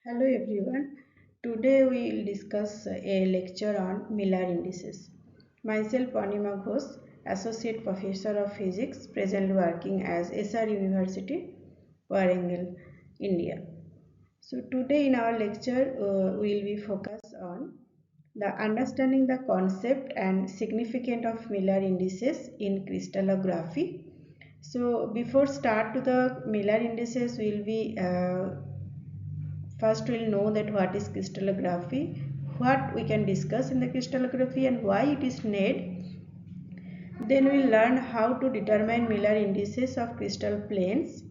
Hello everyone. Today we will discuss a lecture on Miller indices. Myself Anima Ghosh, Associate Professor of Physics, presently working as SR University, Warangal, India. So today in our lecture we will be focused on the understanding the concept and significance of Miller indices in crystallography. So before start to the Miller indices, we will be first we'll know that what is crystallography, what we can discuss in the crystallography and why it is needed. Then we'll learn how to determine Miller indices of crystal planes.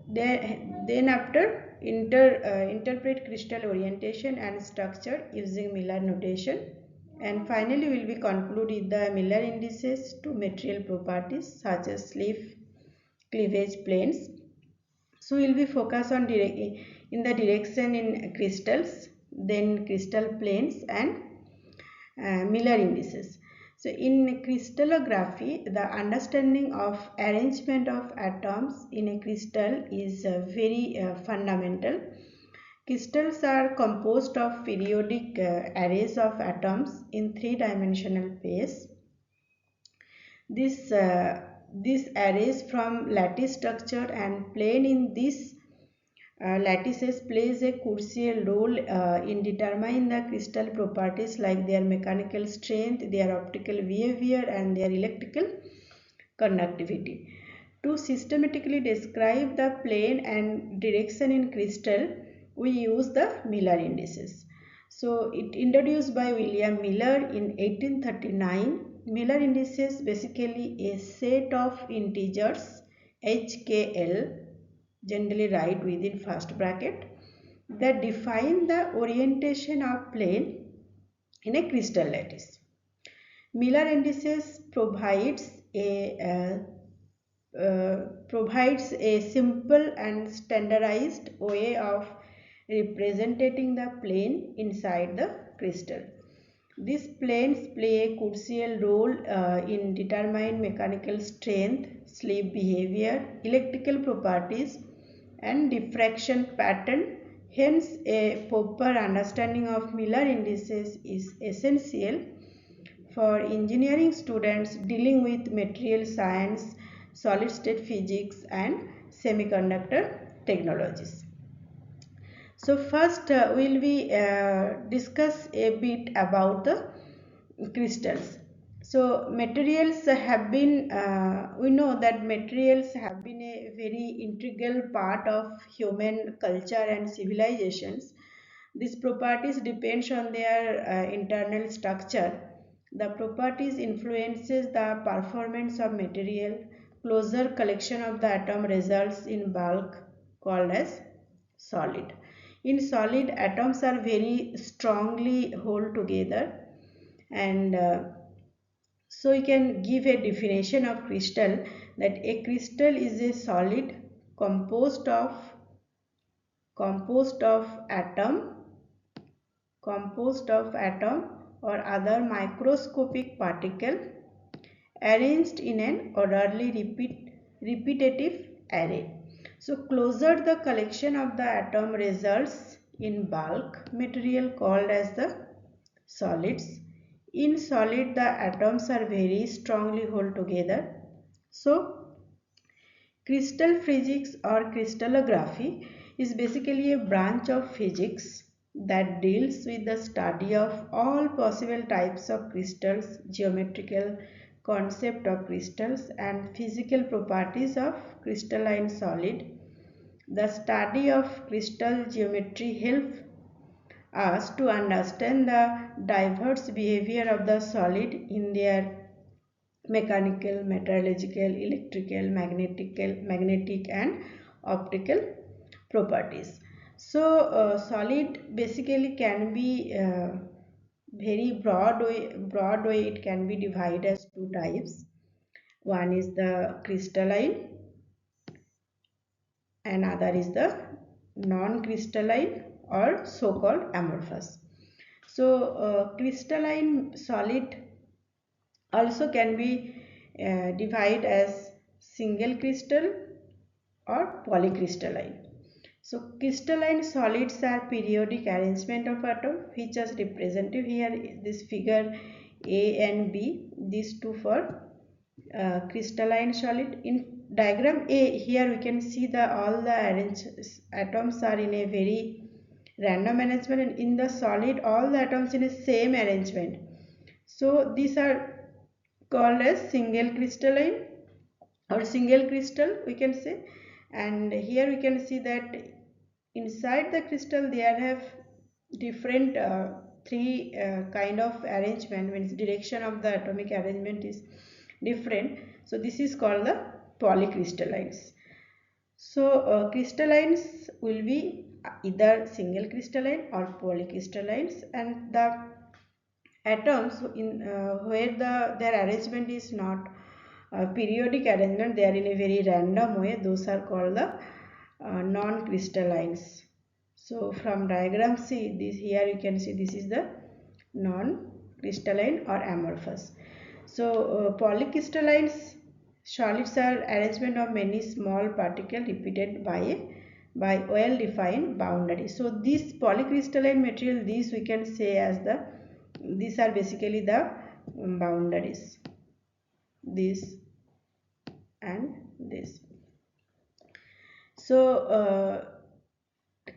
Then after interpret crystal orientation and structure using Miller notation. And finally we'll be conclude with the Miller indices to material properties such as sleeve, cleavage planes. So we'll be focused on in the direction in crystals, then crystal planes and Miller indices. So in crystallography, the understanding of arrangement of atoms in a crystal is very fundamental. Crystals are composed of periodic arrays of atoms in three-dimensional space. This arrays from lattice structure and plane in this lattices plays a crucial role in determining the crystal properties like their mechanical strength, their optical behavior and their electrical conductivity. To systematically describe the plane and direction in crystal, we use the Miller indices. So it introduced by William Miller in 1839. Miller indices basically a set of integers HKL, generally write within first bracket, that define the orientation of plane in a crystal lattice. Miller indices provides a simple and standardized way of representing the plane inside the crystal. These planes play a crucial role in determining mechanical strength, sleeve behavior, electrical properties and diffraction pattern. Hence, a proper understanding of Miller indices is essential for engineering students dealing with material science, solid state physics and semiconductor technologies. So first we'll be discuss a bit about the crystals. So materials have been, we know that materials have been a very integral part of human culture and civilizations. These properties depends on their internal structure. The properties influences the performance of material. Closer collection of the atom results in bulk called as solid. In solid, atoms are very strongly hold together and so you can give a definition of crystal that a crystal is a solid composed of composed of atom composed of atom or other microscopic particle arranged in an orderly repetitive array. So closer the collection of the atom results in bulk material called as the solids. In solid the atoms are very strongly held together. So crystal physics or crystallography is basically a branch of physics that deals with the study of all possible types of crystals, geometrical concept of crystals and physical properties of crystalline solid. The study of crystal geometry helps us to understand the diverse behavior of the solid in their mechanical, metallurgical, electrical, magnetic and optical properties. So solid basically can be very broad way it can be divided as two types. One is the crystalline and other is the non-crystalline or so-called amorphous. So crystalline solid also can be divided as single crystal or polycrystalline. So crystalline solids are periodic arrangement of atom which is represented here this figure A and B, these two for crystalline solid. In diagram A, here we can see the all the atoms are in a very random arrangement, and in the solid all the atoms in a same arrangement. So these are called as single crystalline or single crystal we can say. And here we can see that inside the crystal there have different three kind of arrangement, means direction of the atomic arrangement is different. So this is called the polycrystallines. So crystallines will be either single crystalline or polycrystallines, and the atoms in where their arrangement is not periodic arrangement, they are in a very random way, those are called the non-crystallines. So from diagram C, this here you can see this is the non-crystalline or amorphous. So polycrystallines solids are arrangement of many small particles repeated by well defined boundary. So this polycrystalline material, these we can say as the, these are basically the boundaries, this and this. So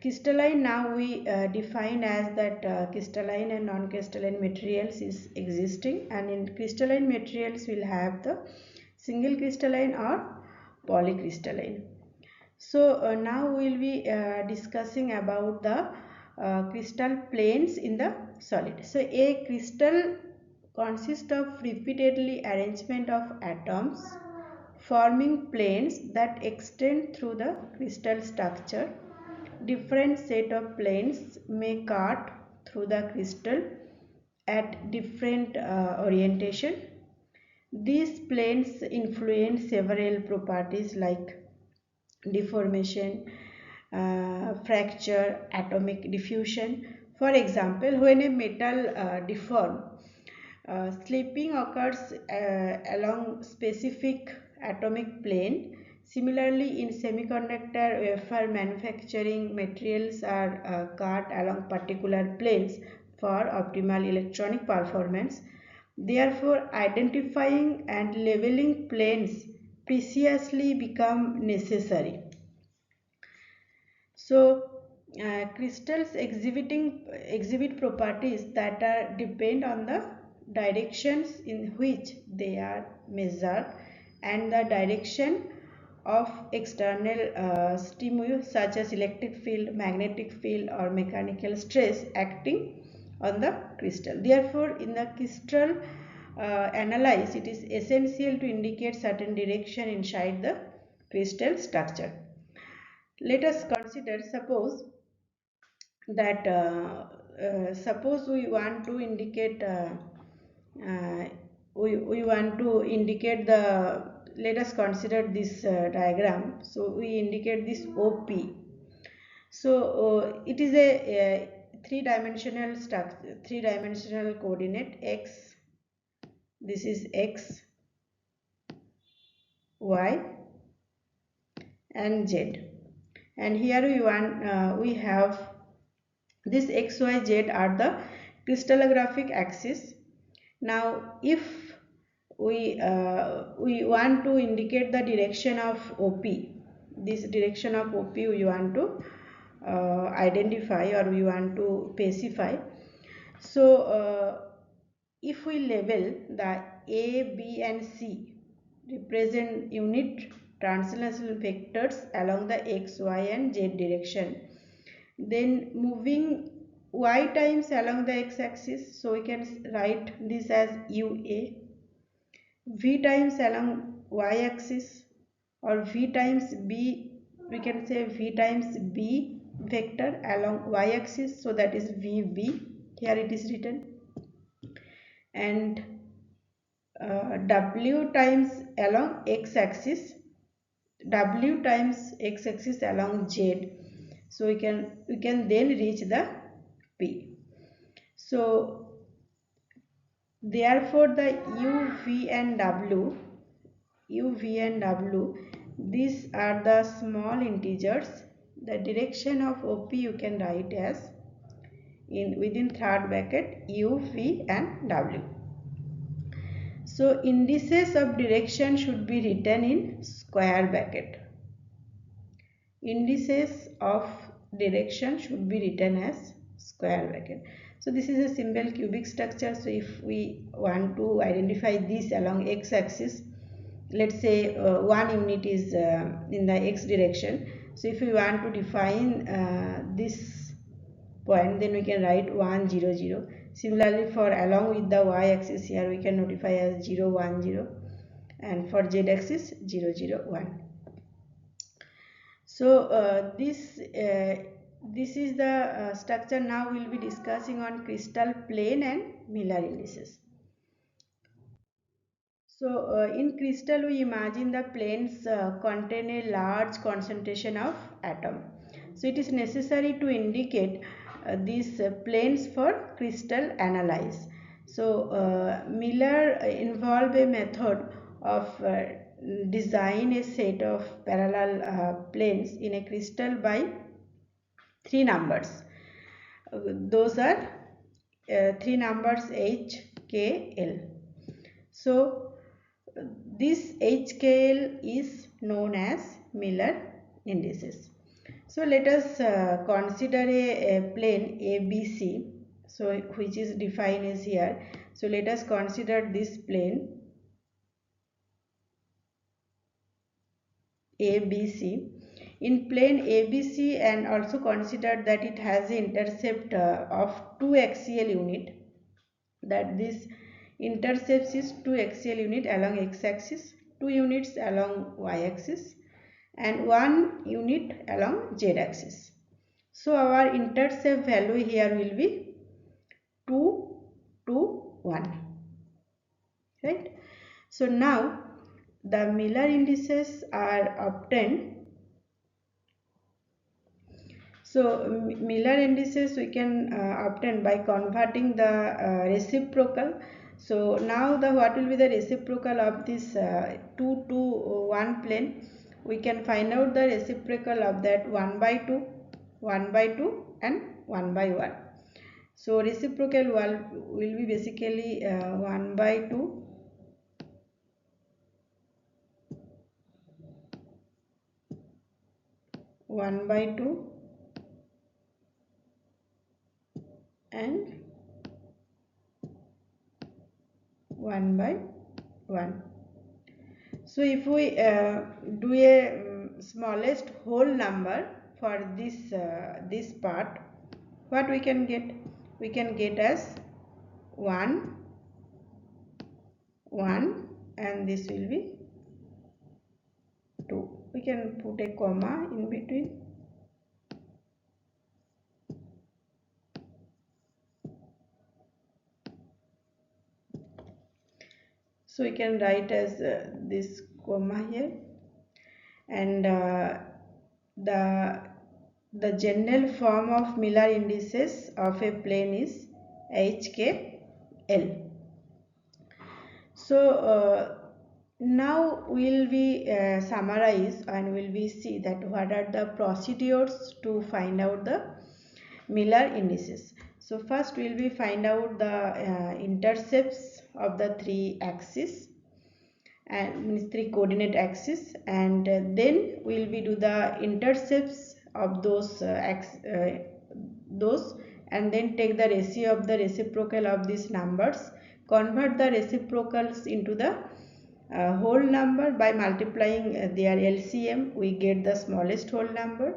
crystalline, now we define as that crystalline and non-crystalline materials is existing, and in crystalline materials will have the single crystalline or polycrystalline. So now we will be discussing about the crystal planes in the solid. So a crystal consists of repeatedly arrangement of atoms forming planes that extend through the crystal structure. Different set of planes may cut through the crystal at different orientation. These planes influence several properties like deformation, fracture, atomic diffusion. For example, when a metal deforms, slipping occurs along specific atomic plane. Similarly, in semiconductor wafer manufacturing, materials are cut along particular planes for optimal electronic performance. Therefore, identifying and labeling planes precisely become necessary. So crystals exhibit properties that are depend on the directions in which they are measured and the direction of external stimuli such as electric field, magnetic field or mechanical stress acting on the crystal. Therefore, in the crystal analysis, it is essential to indicate certain direction inside the crystal structure. Let us consider, suppose that suppose we want to indicate uh, we want to indicate the, let us consider this diagram. So we indicate this OP. So it is a three-dimensional structure, three-dimensional coordinate x. This is x, y, and z. And here we have this x, y, z are the crystallographic axis. Now if we want to indicate the direction of OP, this direction of OP we want to identify or we want to specify. So if we label the A, B and C represent unit translational vectors along the x, y and z direction, then moving y times along the x-axis, so we can write this as UA, v times along y-axis or v times b, we can say v times b vector along y-axis, so that is VB, here it is written, and W times along x-axis, W times x-axis along z, so we can then reach the P. So therefore the U, V and W, these are the small integers the direction of OP you can write as within third bracket U, V and W. So indices of direction should be written in square bracket. Indices of direction should be written as square bracket. So this is a simple cubic structure. So if we want to identify this along x-axis, let's say 1 unit is in the x direction. So if we want to define this point, then we can write 1 0 0. Similarly, for along with the y-axis, here we can notify as 0 1 0, and for z-axis 0 0 1. So this is the structure. Now we will be discussing on crystal plane and Miller indices. So in crystal we imagine the planes contain a large concentration of atom. So it is necessary to indicate these planes for crystal analyze. So Miller involved a method of design a set of parallel planes in a crystal by three numbers. Those are three numbers H, K, L. So this HKL is known as Miller indices. So let us consider a plane ABC, so which is defined as here. So let us consider this plane ABC. In plane ABC, and also consider that it has an intercept of 2 axial unit, that this intercepts is 2 axial unit along x-axis, 2 units along y-axis and 1 unit along z-axis. So our intercept value here will be 2 2 1, right? So now the Miller indices are obtained. So Miller indices we can obtain by converting the reciprocal. So now what will be the reciprocal of this 2 to 1 plane? We can find out the reciprocal of that 1 by 2, 1 by 2 and 1 by 1. So reciprocal will be basically 1 by 2, 1 by 2 and 1 by 1. So if we do a smallest whole number for this part, what we can get? We can get as 1 1 and this will be 2. We can put a comma in between. So we can write as this comma here, and the general form of Miller indices of a plane is HKL. So now we'll be summarize and we'll be see that what are the procedures to find out the Miller indices. So first we'll be find out the intercepts of the three axes and means three coordinate axis, and then we'll be do the intercepts of those those, and then take the ratio of the reciprocal of these numbers, convert the reciprocals into the whole number by multiplying their LCM. We get the smallest whole number,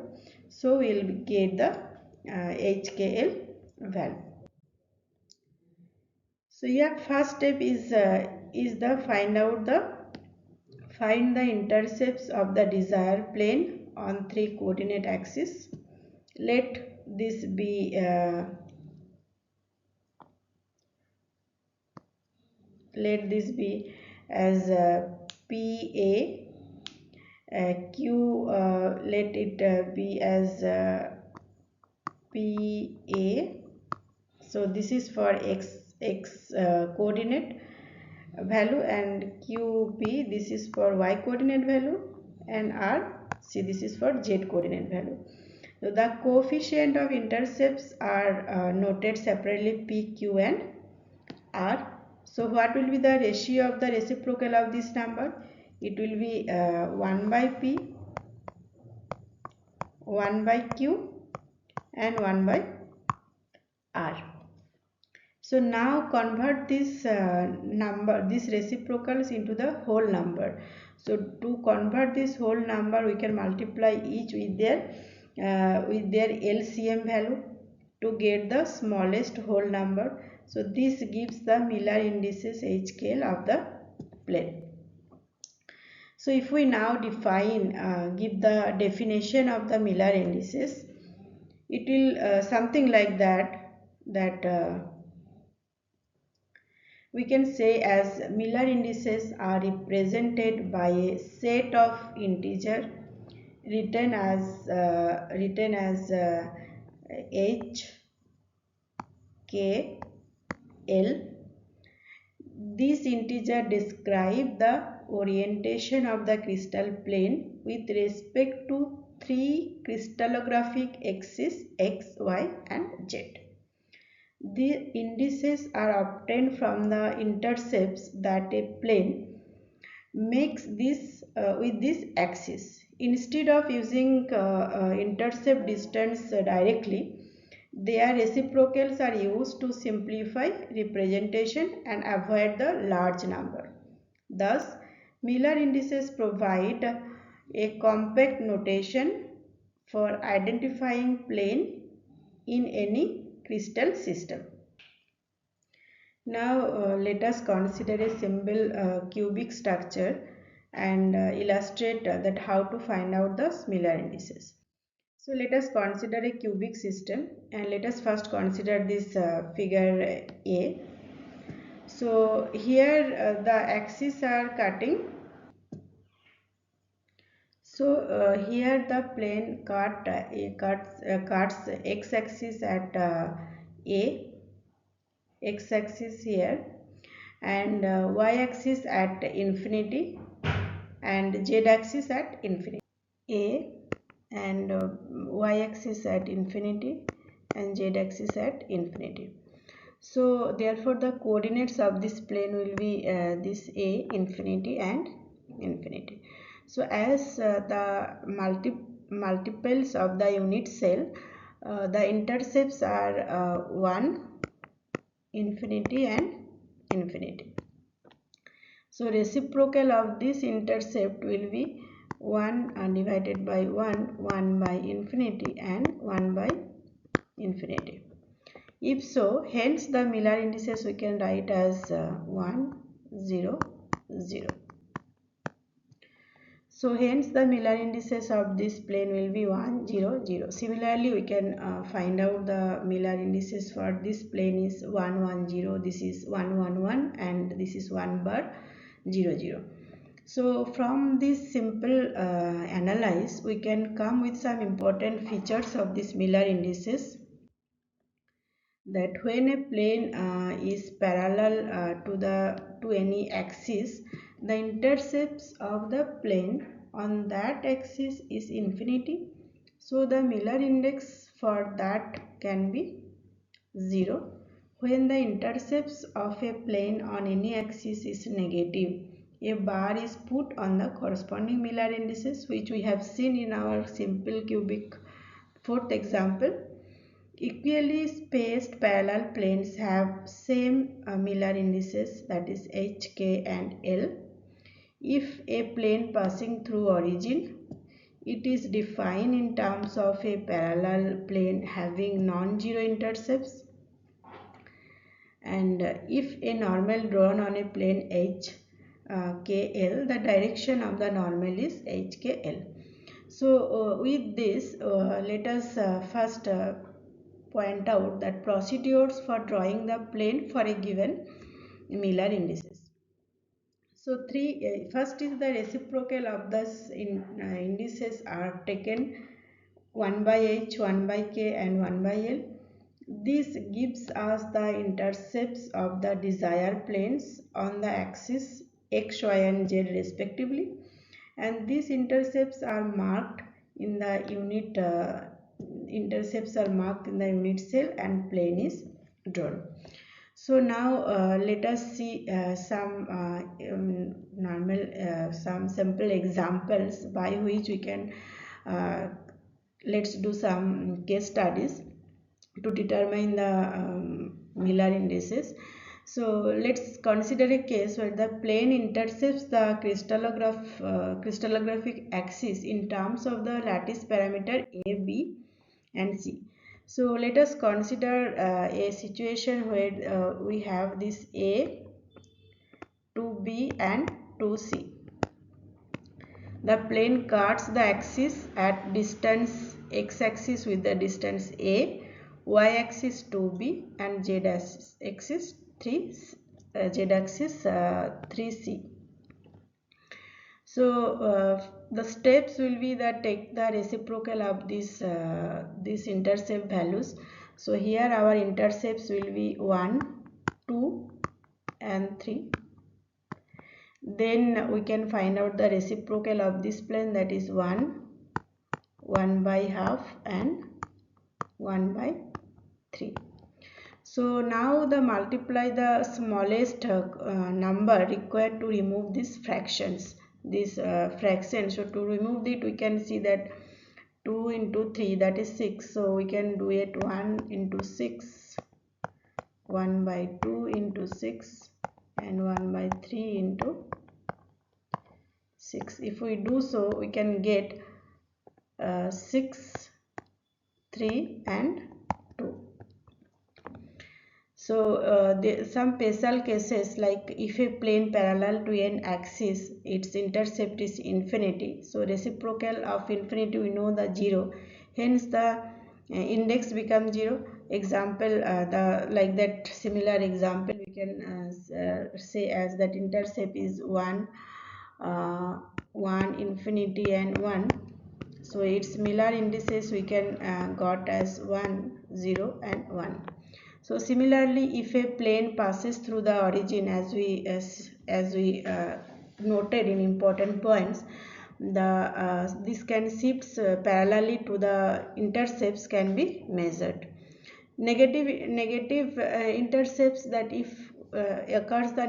so we'll get the HKL value. So yeah, first step is the find the intercepts of the desired plane on three coordinate axes. Let this be as PA, Q, let it be as PA. So this is for x coordinate value, and QB this is for y coordinate value, and RC this is for z coordinate value. So the coefficient of intercepts are noted separately P, Q and R. So what will be the ratio of the reciprocal of this number? It will be 1 by P, 1 by Q and 1 by R. So now convert this these reciprocals into the whole number. So to convert this whole number, we can multiply each with their LCM value to get the smallest whole number. So this gives the Miller indices HKL of the plane. So if we now give the definition of the Miller indices, it will something like that we can say as Miller indices are represented by a set of integer written as H, K, L. These integers describe the orientation of the crystal plane with respect to three crystallographic axes X, Y and Z. The indices are obtained from the intercepts that a plane makes with this axis. Instead of using intercept distance directly, their reciprocals are used to simplify representation and avoid the large number. Thus, Miller indices provide a compact notation for identifying plane in any crystal system. Now let us consider a simple cubic structure and illustrate that how to find out the Miller indices. So let us consider a cubic system and let us first consider this figure A. So here the axes are cutting. So here the plane cuts x-axis at A, x-axis here and y-axis at infinity and z-axis at infinity. A and y-axis at infinity and z-axis at infinity. So therefore the coordinates of this plane will be this A, infinity and infinity. So as the multiples of the unit cell, the intercepts are 1, infinity and infinity. So reciprocal of this intercept will be 1 divided by 1, 1 by infinity and 1 by infinity. If so, hence the Miller indices we can write as 1, 0, 0. So hence the Miller indices of this plane will be 1, 0, 0. Similarly, we can find out the Miller indices for this plane is 1, 1, 0. This is 1, 1, 1 and this is 1 bar 0, 0. So from this simple analysis, we can come with some important features of this Miller indices. That when a plane is parallel to any axis, the intercepts of the plane on that axis is infinity. So the Miller index for that can be 0. When the intercepts of a plane on any axis is negative, a bar is put on the corresponding Miller indices, which we have seen in our simple cubic fourth example. Equally spaced parallel planes have same Miller indices, that is H, K and L. If a plane passing through origin, it is defined in terms of a parallel plane having non-zero intercepts, and if a normal drawn on a plane H, KL, the direction of the normal is HKL. So with this, let us first point out that procedures for drawing the plane for a given Miller indices. So first is the reciprocal of this indices are taken 1 by H, 1 by K and 1 by L. This gives us the intercepts of the desired planes on the axis X, Y and Z respectively, and these intercepts are marked in the unit intercepts are marked in the unit cell and plane is drawn. So now let us see some simple examples by which we can let's do some case studies to determine the Miller indices. So let's consider a case where the plane intercepts the crystallographic axis in terms of the lattice parameter A, B and C. So let us consider a situation where we have this A, 2B and 2C. The plane cuts the axis at distance x-axis with the distance A, y-axis 2B and z-axis 3C. So the steps will be that take the reciprocal of these intercept values. So here our intercepts will be 1, 2 and 3. Then we can find out the reciprocal of this plane, that is 1, 1 by half and 1 by 3. So now the multiply the smallest number required to remove these fractions. So to remove it we can see that 2 into 3, that is 6. So we can do it 1 into 6, 1 by 2 into 6 and 1 by 3 into 6. If we do so, we can get 6, 3 and 2. So some special cases, like if a plane parallel to an axis, its intercept is infinity. So reciprocal of infinity, we know the 0. Hence the index becomes 0. Example, like that similar example we can say as that intercept is 1, 1, infinity and 1. So its Miller indices we can got as 1, 0 and 1. So similarly, if a plane passes through the origin, as we noted in important points, this can shifts parallelly to the intercepts can be measured. Negative intercepts, that if occurs the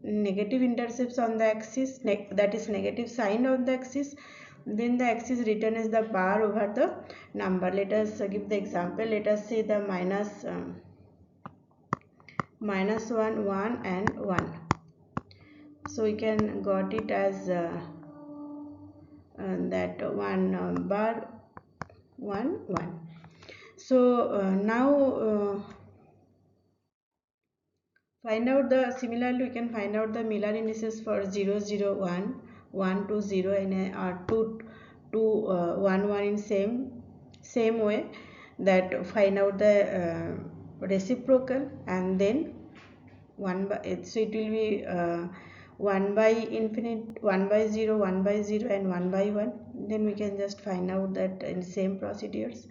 negative intercepts on the axis, that is negative sign on the axis, then the axis written as the bar over the number. Let us give the example. Let us say the minus 1, 1 and 1. So we can got it as that 1 bar 1, 1. So now similarly we can find out the Miller indices for 0, 0, 1, 1 to 0 and 2 to 1, 1 in same way, that find out the reciprocal and then 1 by it. So it will be 1 by infinite, 1 by 0, 1 by 0 and 1 by 1. Then we can just find out that in same procedures.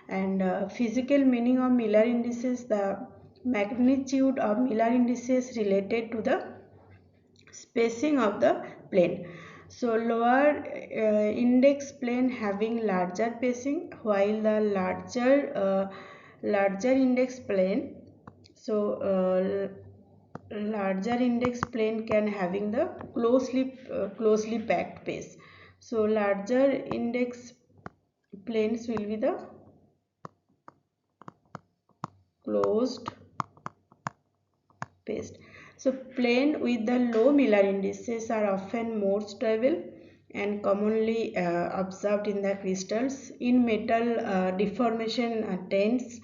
And physical meaning of Miller indices: the magnitude of Miller indices related to the spacing of the plane. So lower index plane having larger spacing, while the larger index plane, so larger index plane can having the closely packed pace. So larger index planes will be the closed paced. So plane with the low Miller indices are often more stable and commonly observed in the crystals. In metal, deformation tends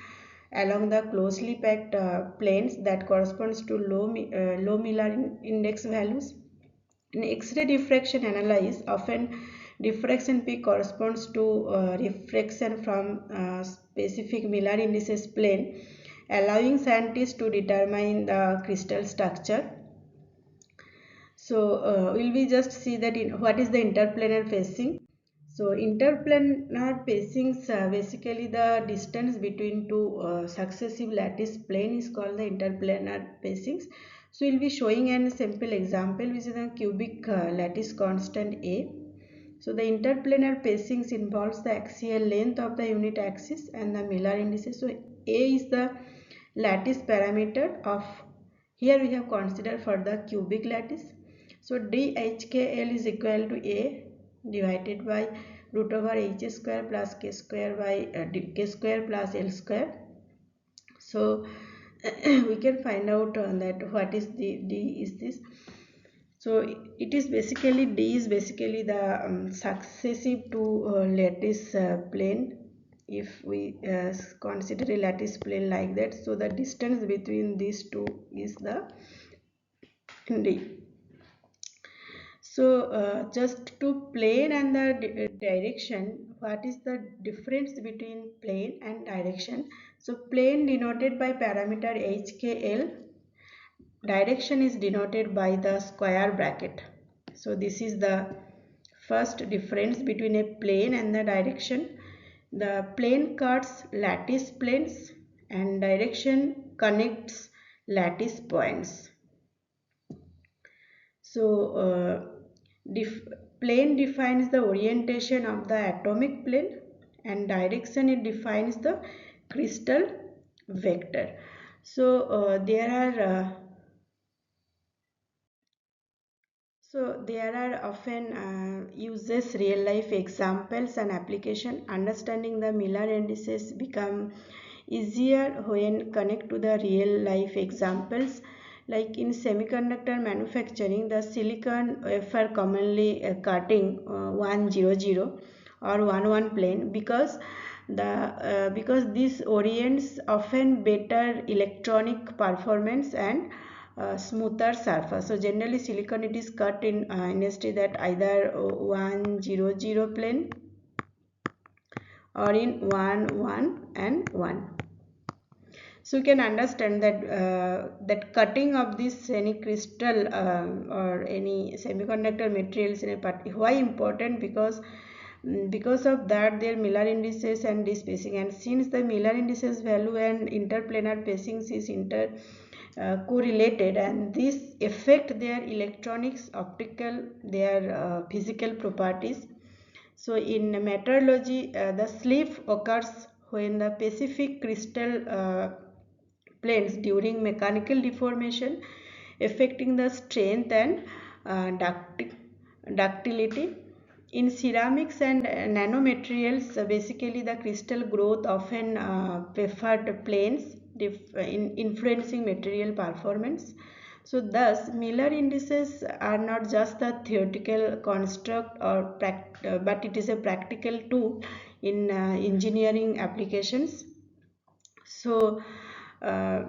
along the closely packed planes that corresponds to low Miller index values. In X-ray diffraction analysis, often diffraction peak corresponds to refraction from specific Miller indices plane, allowing scientists to determine the crystal structure. So will we just see that what is the interplanar pacing. So interplanar pacings, basically the distance between two successive lattice plane is called the interplanar pacings. So we'll be showing an simple example, which is a cubic lattice constant A. So the interplanar pacings involves the axial length of the unit axis and the Miller indices. So A is the lattice parameter of, here we have considered for the cubic lattice. So DHKL is equal to A divided by root over h square plus k square by k square plus L square. So we can find out that what is the D is this. So it is basically, D is basically the successive to lattice plane. If we consider a lattice plane like that, so the distance between these two is the D. So just to plane and the direction, what is the difference between plane and direction? So plane denoted by parameter HKL, direction is denoted by the square bracket. So this is the first difference between a plane and the direction. The plane cuts lattice planes and direction connects lattice points. So plane defines the orientation of the atomic plane and direction, it defines the crystal vector. So there are often uses real life examples and application. Understanding the Miller indices become easier when connect to the real life examples. Like in semiconductor manufacturing, the silicon wafer commonly cutting 100 or 11 plane because this orients often better electronic performance and smoother surface. So generally silicon it is cut in industry that either 100 plane or in 1 and 1. So you can understand that that cutting of this any crystal or any semiconductor materials in a part, why important? Because of that their Miller indices and this pacing, and since the Miller indices value and interplanar pacings is correlated, and this affect their electronics, optical, their physical properties. So in meteorology, the slip occurs when the Pacific crystal planes during mechanical deformation, affecting the strength and ductility. In ceramics and nanomaterials, basically the crystal growth often preferred planes in influencing material performance. So thus Miller indices are not just a theoretical construct or but it is a practical tool in engineering applications. So uh,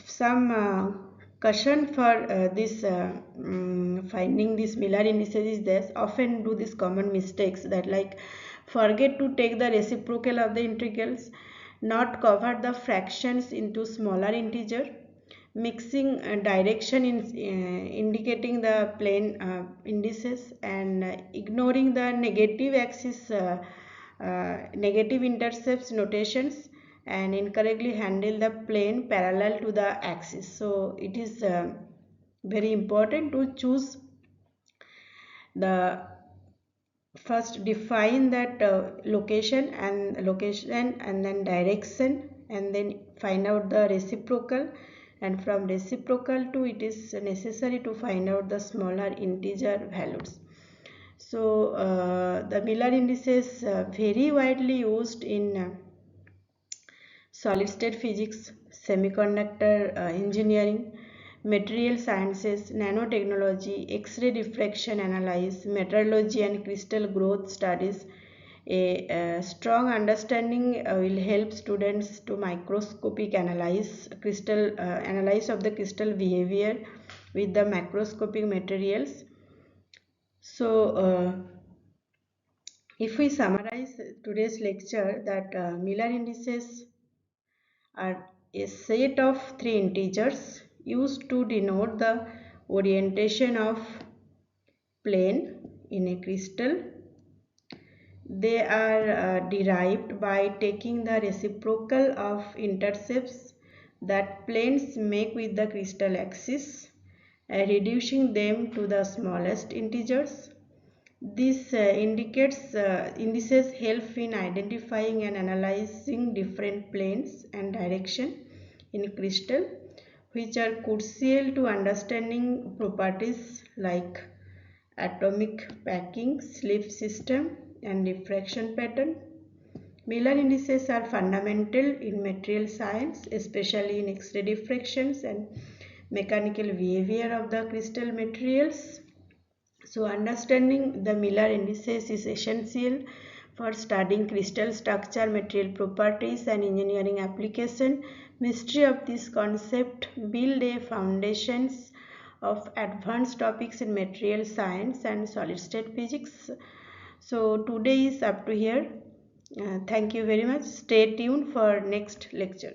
some caution for this finding this Miller indices is this: often do these common mistakes that like forget to take the reciprocal of the integrals, not cover the fractions into smaller integer, mixing direction in indicating the plane indices, and ignoring the negative axis negative intercepts notations, and incorrectly handle the plane parallel to the axis. So it is very important to choose the first define that location and then direction, and then find out the reciprocal, and from reciprocal to it is necessary to find out the smaller integer values. So the Miller indices very widely used in solid state physics, semiconductor engineering, material sciences, nanotechnology, X-ray diffraction analysis, meteorology and crystal growth studies. A strong understanding will help students to microscopic analyze analyze of the crystal behavior with the macroscopic materials. So if we summarize today's lecture, that Miller indices are a set of three integers used to denote the orientation of plane in a crystal. They are derived by taking the reciprocal of intercepts that planes make with the crystal axis and reducing them to the smallest integers. This indices help in identifying and analyzing different planes and direction in crystal, which are crucial to understanding properties like atomic packing, slip system, and diffraction pattern. Miller indices are fundamental in material science, especially in X-ray diffractions and mechanical behavior of the crystal materials. So understanding the Miller indices is essential for studying crystal structure, material properties and engineering application. Mystery of this concept build a foundations of advanced topics in material science and solid state physics. So today is up to here. Thank you very much. Stay tuned for next lecture.